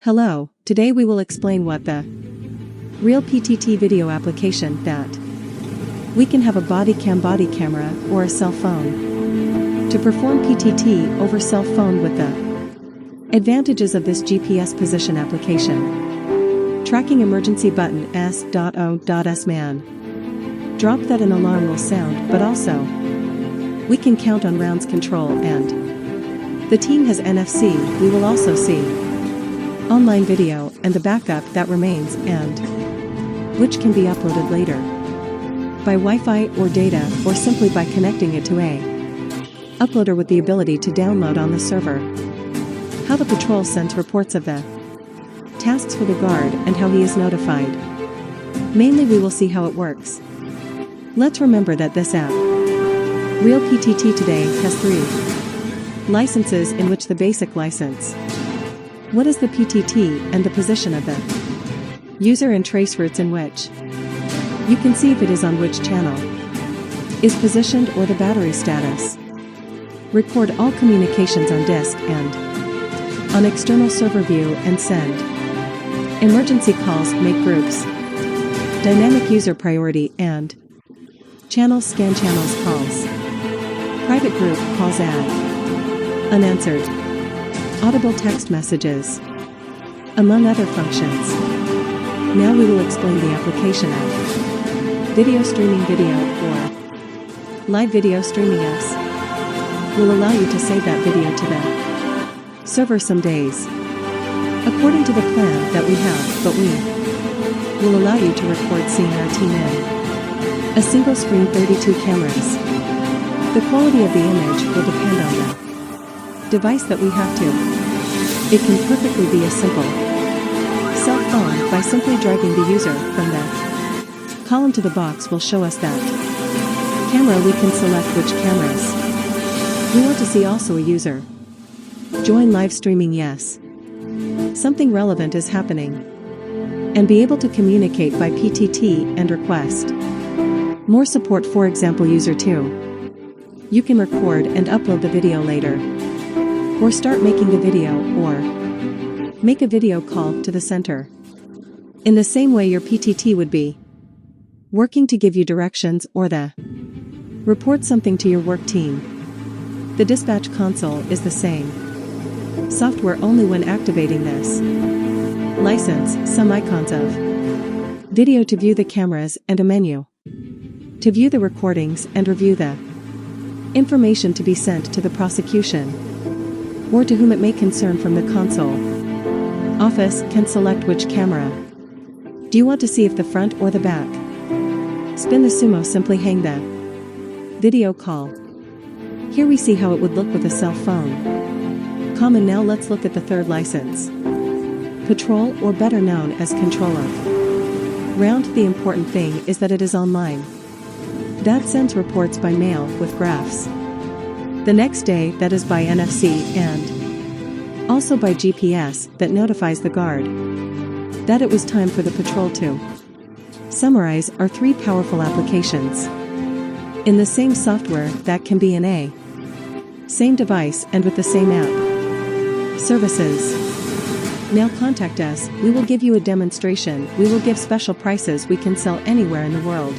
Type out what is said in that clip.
Hello, today we will explain what the Real PTT video application that we can have a Bodycam body camera or a cell phone to perform PTT over cell phone with the advantages of this GPS position application. Tracking emergency button S.O.S man. Drop that an alarm will sound, but also we can count on rounds control, and the team has NFC. We will also see online video and the backup that remains, and which can be uploaded later by Wi-Fi or data, or simply by connecting it to a uploader with the ability to download on the server. How the patrol sends reports of the tasks for the guard and how he is notified. Mainly we will see how it works. Let's remember that this app, Real PTT, today has 3 licenses, in which the basic license, what is the PTT, and the position of the user and trace routes in which you can see if it is on which channel is positioned, or the battery status. Record all communications on disk and on external server view and send emergency calls, make groups, dynamic user priority, and channels, scan channels, calls, private group calls, add unanswered, audible text messages, among other functions. Now we will explain the application of video streaming. Video or live video streaming will allow you to save that video to the server some days, according to the plan that we have, but we will allow you to record seeing our team in a single screen, 32 cameras. The quality of the image will depend on the device that we have to. It can perfectly be a simple cell phone. By simply dragging the user from the column to the box will show us that camera. We can select which cameras we want to see. Also a user. Join live streaming, yes. Something relevant is happening. And be able to communicate by PTT and request more support. For example, user 2. You can record and upload the video later, or start making the video, or make a video call to the center. In the same way your PTT would be working to give you directions, or the report something to your work team. The dispatch console is the same software, only when activating this license, some icons of video to view the cameras, and a menu to view the recordings and review the information to be sent to the prosecution or to whom it may concern from the console. Office can select which camera do you want to see, if the front or the back. Spin the sumo, simply hang the video call. Here we see how it would look with a cell phone. Common. Now let's look at the third license. Patrol, or better known as control of round. The important thing is that it is online. That sends reports by mail with graphs. The next day, that is by NFC, and also by GPS, that notifies the guard that it was time for the patrol to summarize. Our 3 powerful applications in the same software that can be in a same device and with the same app services. Now contact us, we will give you a demonstration, we will give special prices. We can sell anywhere in the world.